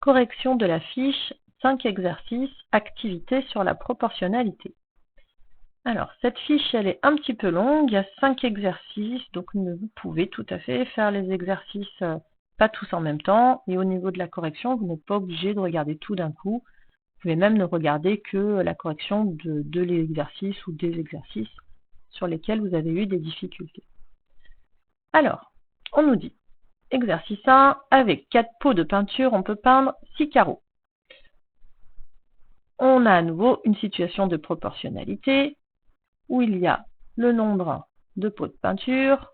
Correction de la fiche 5 exercices, activités sur la proportionnalité. Alors, cette fiche, elle est un petit peu longue, il y a 5 exercices, donc vous pouvez tout à fait faire les exercices pas tous en même temps, et au niveau de la correction, vous n'êtes pas obligé de regarder tout d'un coup, vous pouvez même ne regarder que la correction de l'exercice ou des exercices sur lesquels vous avez eu des difficultés. Alors, on nous dit, exercice 1, avec 4 pots de peinture, on peut peindre 6 carreaux. On a à nouveau une situation de proportionnalité où il y a le nombre de pots de peinture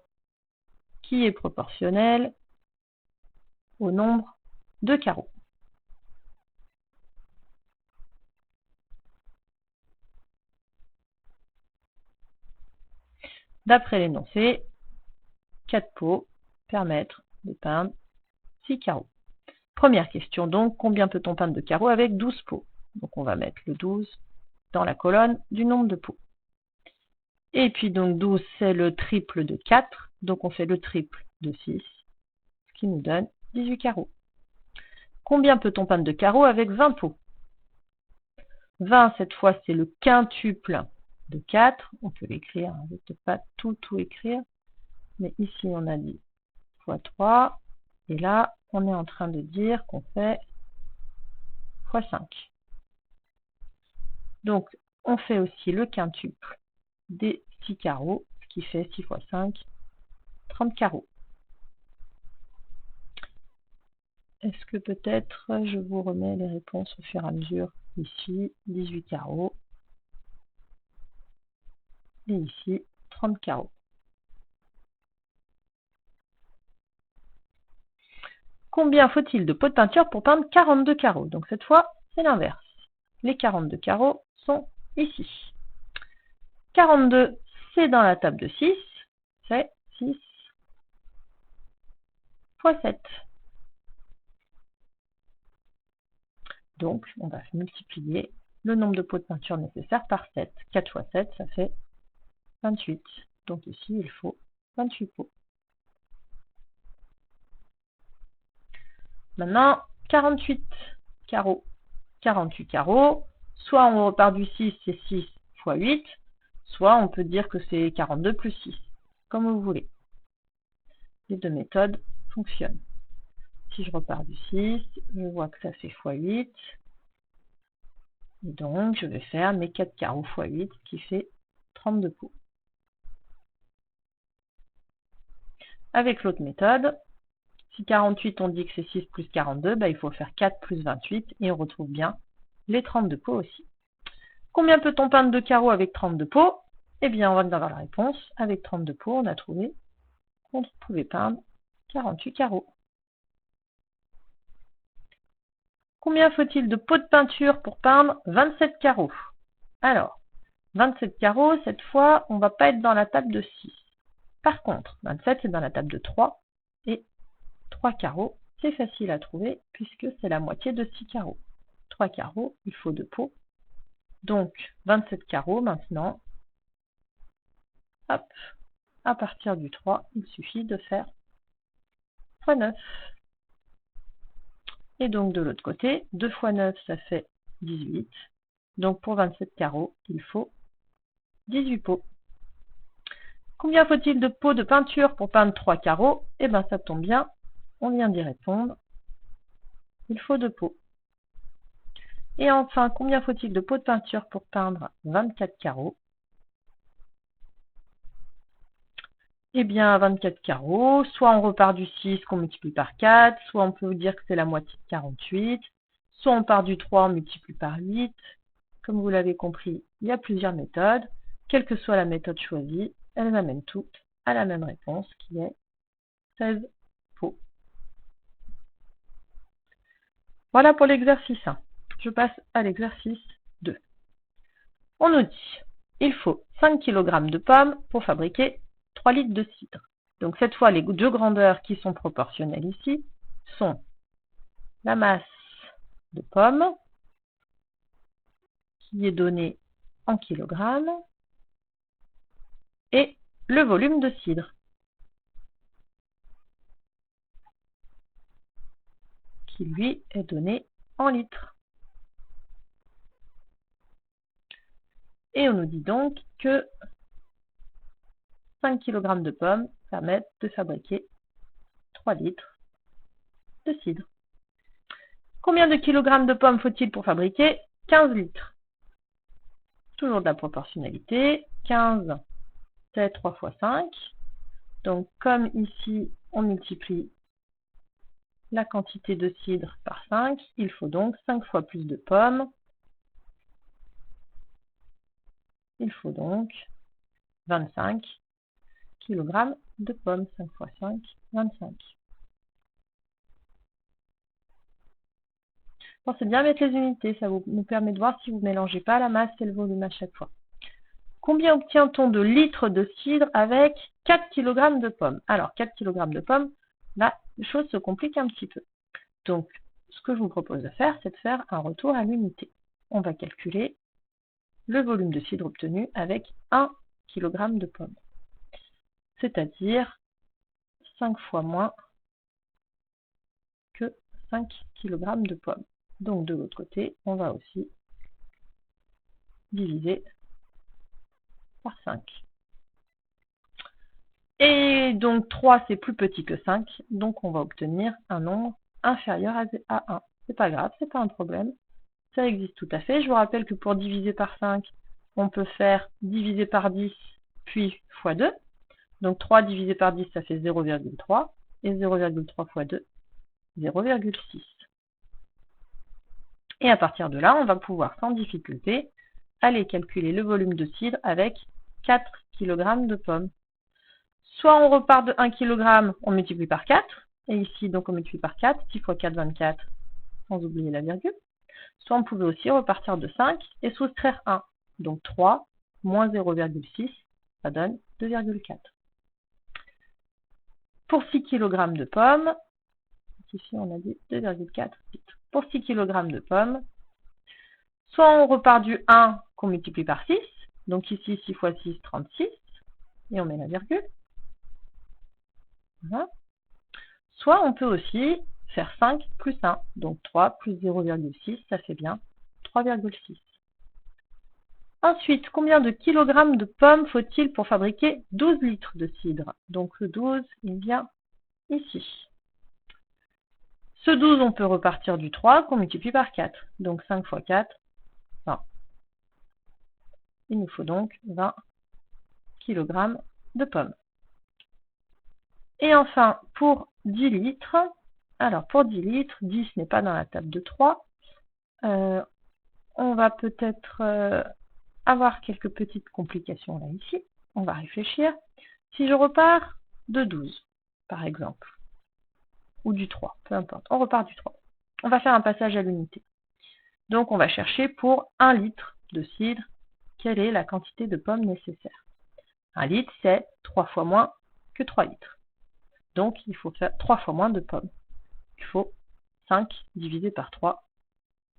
qui est proportionnel au nombre de carreaux. D'après l'énoncé, 4 pots permettent de peindre 6 carreaux. Première question donc, combien peut-on peindre de carreaux avec 12 pots? Donc on va mettre le 12 dans la colonne du nombre de pots. Et puis donc 12 c'est le triple de 4, donc on fait le triple de 6, ce qui nous donne 18 carreaux. Combien peut-on peindre de carreaux avec 20 pots? 20 cette fois c'est le quintuple de 4, on peut l'écrire, je ne vais peut-être pas tout écrire, mais ici on a dit x 3, et là on est en train de dire qu'on fait x 5. Donc on fait aussi le quintuple des 6 carreaux, ce qui fait 6 x 5, 30 carreaux. Est-ce que peut-être je vous remets les réponses au fur et à mesure? Ici, 18 carreaux. Et ici, 30 carreaux. Combien faut-il de pots de peinture pour peindre 42 carreaux? Donc cette fois, c'est l'inverse. Les 42 carreaux sont ici. 42, c'est dans la table de 6. C'est 6 x 7. Donc, on va multiplier le nombre de pots de peinture nécessaires par 7. 4 x 7, ça fait 28. Donc ici, il faut 28 pots. Maintenant, 48 carreaux. 48 carreaux, soit on repart du 6, c'est 6 x 8, soit on peut dire que c'est 42 plus 6, comme vous voulez. Les deux méthodes fonctionnent. Si je repars du 6, je vois que ça fait x 8. Et donc, je vais faire mes 4 carreaux x 8, qui fait 32 pots. Avec l'autre méthode, si 48, on dit que c'est 6 plus 42, il faut faire 4 plus 28, et on retrouve bien les 32 pots aussi. Combien peut-on peindre de carreaux avec 32 pots? Eh bien, on va avoir la réponse. Avec 32 pots, on a trouvé qu'on pouvait peindre 48 carreaux. Combien faut-il de pots de peinture pour peindre 27 carreaux? Alors, 27 carreaux, cette fois, on ne va pas être dans la table de 6. Par contre, 27, c'est dans la table de 3. Et 3 carreaux, c'est facile à trouver puisque c'est la moitié de 6 carreaux. 3 carreaux, il faut 2 pots. Donc, 27 carreaux maintenant. Hop, à partir du 3, il suffit de faire x 9. Et donc de l'autre côté, 2 x 9, ça fait 18. Donc pour 27 carreaux, il faut 18 pots. Combien faut-il de pots de peinture pour peindre 3 carreaux? Eh bien ça tombe bien, on vient d'y répondre. Il faut 2 pots. Et enfin, combien faut-il de pots de peinture pour peindre 24 carreaux? Eh bien, 24 carreaux, soit on repart du 6 qu'on multiplie par 4, soit on peut vous dire que c'est la moitié de 48, soit on part du 3, on multiplie par 8. Comme vous l'avez compris, il y a plusieurs méthodes. Quelle que soit la méthode choisie, elles amènent toutes à la même réponse qui est 16 pots. Voilà pour l'exercice 1. Je passe à l'exercice 2. On nous dit, il faut 5 kg de pommes pour fabriquer 3 litres de cidre. Donc cette fois, les deux grandeurs qui sont proportionnelles ici sont la masse de pommes, qui est donnée en kilogrammes, et le volume de cidre, qui lui est donné en litres. Et on nous dit donc que 5 kg de pommes permettent de fabriquer 3 litres de cidre. Combien de kilogrammes de pommes faut-il pour fabriquer 15 litres? Toujours de la proportionnalité. 15, c'est 3 fois 5. Donc, comme ici, on multiplie la quantité de cidre par 5, il faut donc 5 fois plus de pommes. Il faut donc 25 kg de pommes. 5 fois 5, 25. Pensez bien à mettre les unités, ça nous permet de voir si vous ne mélangez pas la masse et le volume à chaque fois. Combien obtient-on de litres de cidre avec 4 kg de pommes? Alors, 4 kg de pommes, là, les choses se compliquent un petit peu. Donc, ce que je vous propose de faire, c'est de faire un retour à l'unité. On va calculer le volume de cidre obtenu avec 1 kg de pommes. C'est-à-dire 5 fois moins que 5 kg de pommes. Donc, de l'autre côté, on va aussi diviser par 5. Et donc 3 c'est plus petit que 5, donc on va obtenir un nombre inférieur à 1. C'est pas grave, c'est pas un problème, ça existe tout à fait. Je vous rappelle que pour diviser par 5, on peut faire diviser par 10, puis fois 2. Donc 3 divisé par 10, ça fait 0,3, et 0,3 fois 2, 0,6. Et à partir de là, on va pouvoir sans difficulté aller calculer le volume de cidre avec 4 kg de pommes. Soit on repart de 1 kg, on multiplie par 4, et ici donc on multiplie par 4, 6 fois 4, 24, sans oublier la virgule. Soit on pouvait aussi repartir de 5 et soustraire 1, donc 3 moins 0,6, ça donne 2,4. Pour 6 kg de pommes, ici on a dit 2,4 litres. Pour 6 kg de pommes, soit on repart du 1 qu'on multiplie par 6, donc ici 6 fois 6, 36, et on met la virgule. Voilà. Soit on peut aussi faire 5 plus 1, donc 3 plus 0,6, ça fait bien 3,6. Ensuite, combien de kilogrammes de pommes faut-il pour fabriquer 12 litres de cidre? Donc le 12, il vient ici. Ce 12, on peut repartir du 3 qu'on multiplie par 4. Donc 5 fois 4, 20. Il nous faut donc 20 kg de pommes. Et enfin, pour 10 litres, alors pour 10 litres, 10 n'est pas dans la table de 3. On va peut-être avoir quelques petites complications là ici. On va réfléchir. Si je repars de 12, par exemple, ou du 3, peu importe, on repart du 3. On va faire un passage à l'unité. Donc on va chercher pour 1 litre de cidre, quelle est la quantité de pommes nécessaire. 1 litre, c'est 3 fois moins que 3 litres. Donc il faut faire 3 fois moins de pommes. Il faut 5 divisé par 3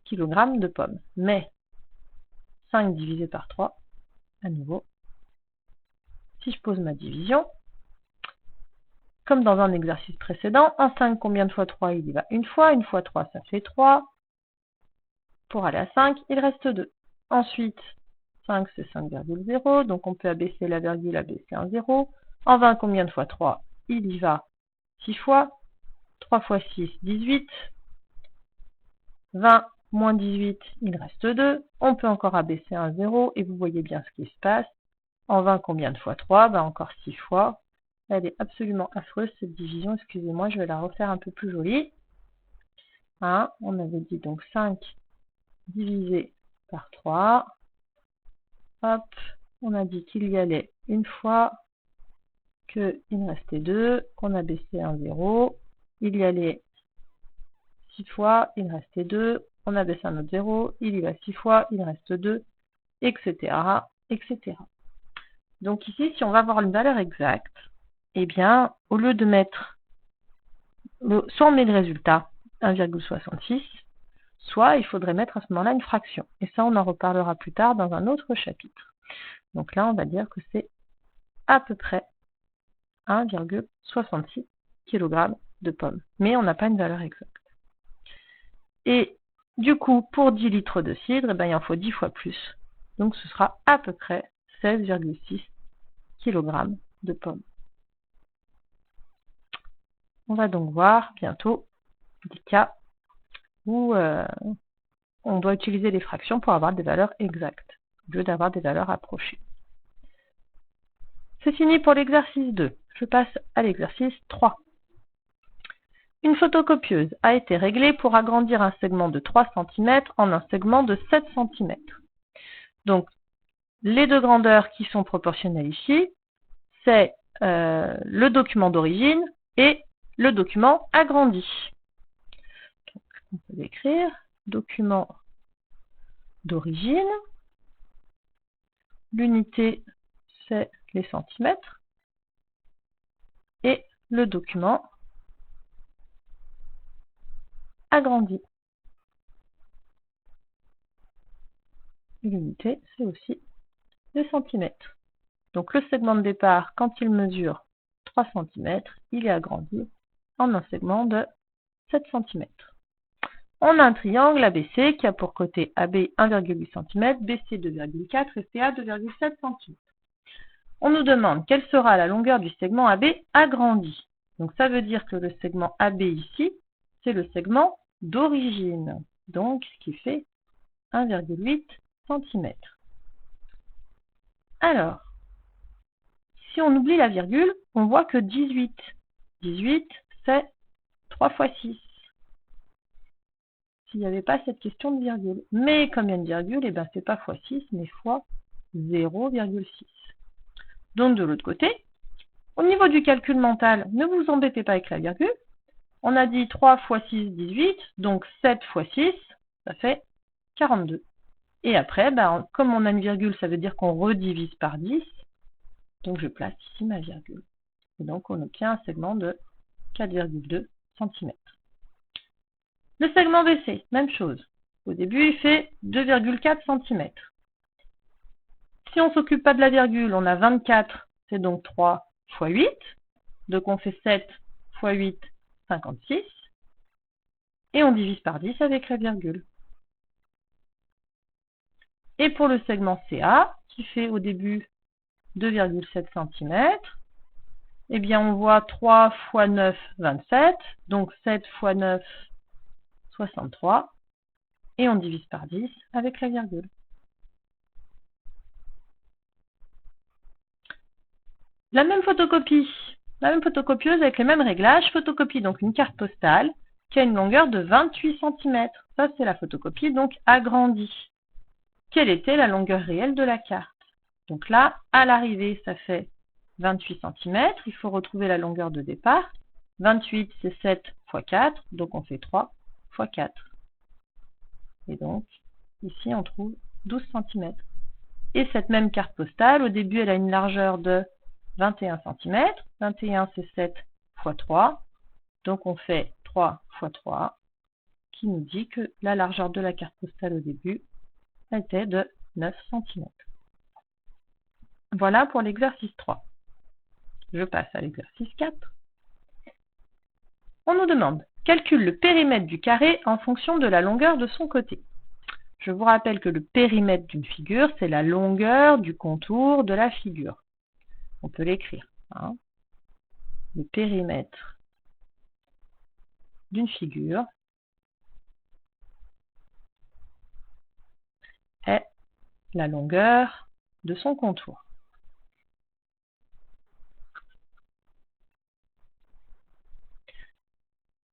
kg de pommes. Mais 5 divisé par 3, à nouveau, si je pose ma division, comme dans un exercice précédent, en 5, combien de fois 3? Il y va une fois 3, ça fait 3. Pour aller à 5, il reste 2. Ensuite, 5, c'est 5,0, donc on peut abaisser la virgule, abaisser un 0. En 20, combien de fois 3? Il y va 6 fois. 3 fois 6, 18. 20 moins 18, il reste 2. On peut encore abaisser un 0, et vous voyez bien ce qui se passe. En 20, combien de fois 3? Ben encore 6 fois. Elle est absolument affreuse cette division, excusez-moi, je vais la refaire un peu plus jolie. Hein, on avait dit donc 5 divisé par 3. Hop, on a dit qu'il y allait une fois, qu'il restait 2, qu'on a baissé un 0. Il y allait 6 fois, il restait 2, on a baissé un autre 0, il y va 6 fois, il reste 2, etc., etc. Donc ici, si on va avoir une valeur exacte, eh bien, au lieu de mettre, soit on met le résultat, 1,66, soit il faudrait mettre à ce moment-là une fraction. Et ça, on en reparlera plus tard dans un autre chapitre. Donc là, on va dire que c'est à peu près 1,66 kg de pommes. Mais on n'a pas une valeur exacte. Et du coup, pour 10 litres de cidre, il en faut 10 fois plus. Donc ce sera à peu près 16,6 kg de pommes. On va donc voir bientôt des cas où on doit utiliser les fractions pour avoir des valeurs exactes, au lieu d'avoir des valeurs approchées. C'est fini pour l'exercice 2. Je passe à l'exercice 3. Une photocopieuse a été réglée pour agrandir un segment de 3 cm en un segment de 7 cm. Donc, les deux grandeurs qui sont proportionnelles ici, c'est le document d'origine et le document agrandi. Donc, on peut écrire document d'origine. L'unité, c'est les centimètres. Et le document agrandi. L'unité, c'est aussi les centimètres. Donc le segment de départ, quand il mesure 3 cm, il est agrandi en un segment de 7 cm. On a un triangle ABC qui a pour côté AB 1,8 cm, BC 2,4 et CA 2,7 cm. On nous demande quelle sera la longueur du segment AB agrandi. Donc ça veut dire que le segment AB ici, c'est le segment d'origine, donc qui fait 1,8 cm. Alors, si on oublie la virgule, on voit que 18. 18, c'est 3 fois 6. S'il n'y avait pas cette question de virgule. Mais comme il y a une virgule, ce n'est pas fois 6, mais fois 0,6. Donc de l'autre côté, au niveau du calcul mental, ne vous embêtez pas avec la virgule. On a dit 3 fois 6, 18, donc 7 fois 6, ça fait 42. Et après, comme on a une virgule, ça veut dire qu'on redivise par 10. Donc je place ici ma virgule. Et donc on obtient un segment de 4,2 cm. Le segment BC, même chose. Au début, il fait 2,4 cm. Si on ne s'occupe pas de la virgule, on a 24, c'est donc 3 fois 8. Donc on fait 7 fois 8, 56. Et on divise par 10 avec la virgule. Et pour le segment CA, qui fait au début 2,7 cm, on voit 3 fois 9, 27. Donc 7 fois 9, 63. Et on divise par 10 avec la virgule. La même photocopie, la même photocopieuse avec les mêmes réglages, photocopie donc une carte postale qui a une longueur de 28 cm. Ça, c'est la photocopie donc agrandie. Quelle était la longueur réelle de la carte? Donc là, à l'arrivée, ça fait 28 cm. Il faut retrouver la longueur de départ. 28, c'est 7 fois 4, donc on fait 3 fois 4. Et donc, ici, on trouve 12 cm. Et cette même carte postale, au début, elle a une largeur de 21 cm. 21, c'est 7 fois 3. Donc, on fait 3 fois 3, qui nous dit que la largeur de la carte postale au début était de 9 cm. Voilà pour l'exercice 3. Je passe à l'exercice 4. On nous demande, calcule le périmètre du carré en fonction de la longueur de son côté. Je vous rappelle que le périmètre d'une figure, c'est la longueur du contour de la figure. On peut l'écrire. Le périmètre d'une figure est la longueur de son contour.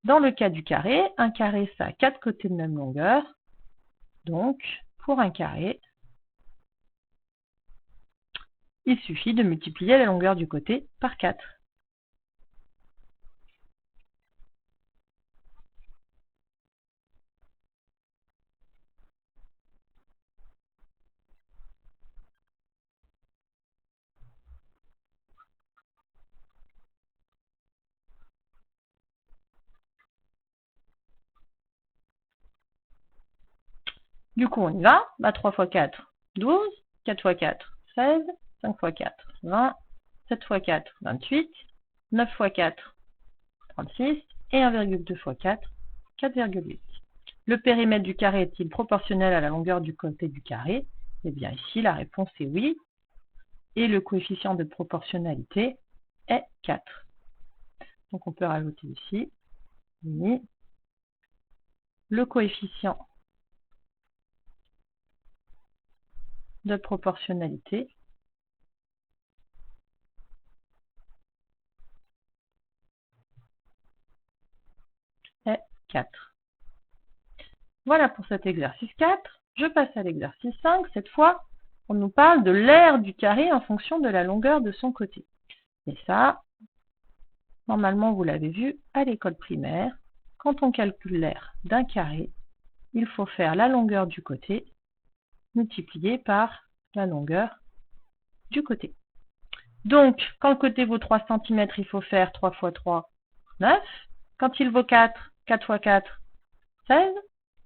Dans le cas du carré, un carré, ça a 4 côtés de même longueur. Donc, pour un carré, il suffit de multiplier la longueur du côté par 4. Du coup, on y va. 3 fois 4, 12. 4 fois 4, 16. 5 fois 4, 20. 7 fois 4, 28. 9 fois 4, 36. Et 1,2 fois 4, 4,8. Le périmètre du carré est-il proportionnel à la longueur du côté du carré? Eh bien ici, la réponse est oui. Et le coefficient de proportionnalité est 4. Donc on peut rajouter ici, oui, le coefficient de proportionnalité est 4. Voilà pour cet exercice 4. Je passe à l'exercice 5. Cette fois, on nous parle de l'aire du carré en fonction de la longueur de son côté. Et ça, normalement, vous l'avez vu à l'école primaire. Quand on calcule l'aire d'un carré, il faut faire la longueur du côté multipliée par la longueur du côté. Donc, quand le côté vaut 3 cm, il faut faire 3 fois 3, 9. Quand il vaut 4, 4 fois 4, 16.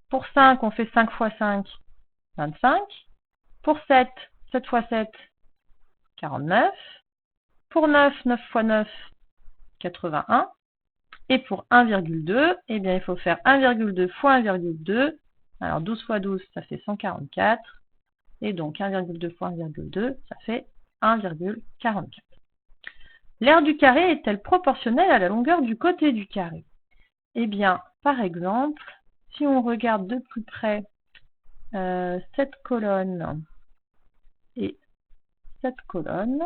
Pour 5, on fait 5 fois 5, 25. Pour 7, 7 fois 7, 49. Pour 9, 9 fois 9, 81. Et pour 1,2, eh bien, il faut faire 1,2 fois 1,2. Alors, 12 fois 12, ça fait 144. Et donc, 1,2 fois 1,2, ça fait 1,44. L'aire du carré est-elle proportionnelle à la longueur du côté du carré? Eh bien, par exemple, si on regarde de plus près cette colonne et cette colonne,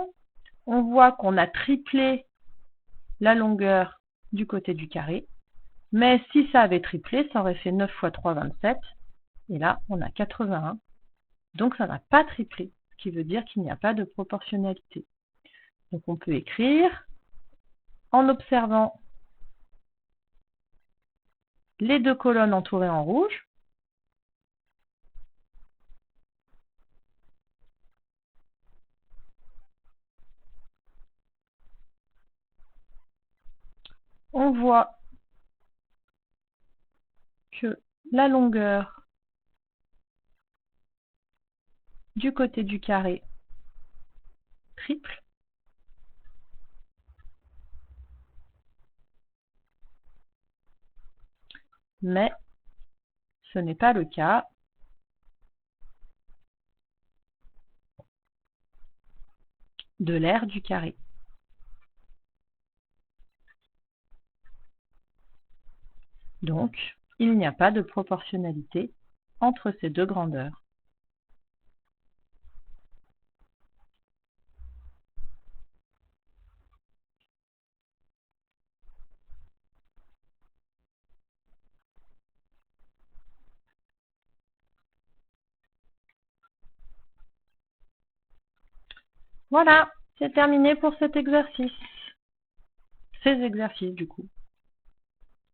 on voit qu'on a triplé la longueur du côté du carré. Mais si ça avait triplé, ça aurait fait 9 fois 3, 27. Et là, on a 81. Donc, ça n'a pas triplé, ce qui veut dire qu'il n'y a pas de proportionnalité. Donc, on peut écrire en observant les deux colonnes entourées en rouge. On voit que la longueur du côté du carré triple. Mais ce n'est pas le cas de l'aire du carré. Donc, il n'y a pas de proportionnalité entre ces deux grandeurs. Voilà, c'est terminé pour cet exercice. Ces exercices, du coup.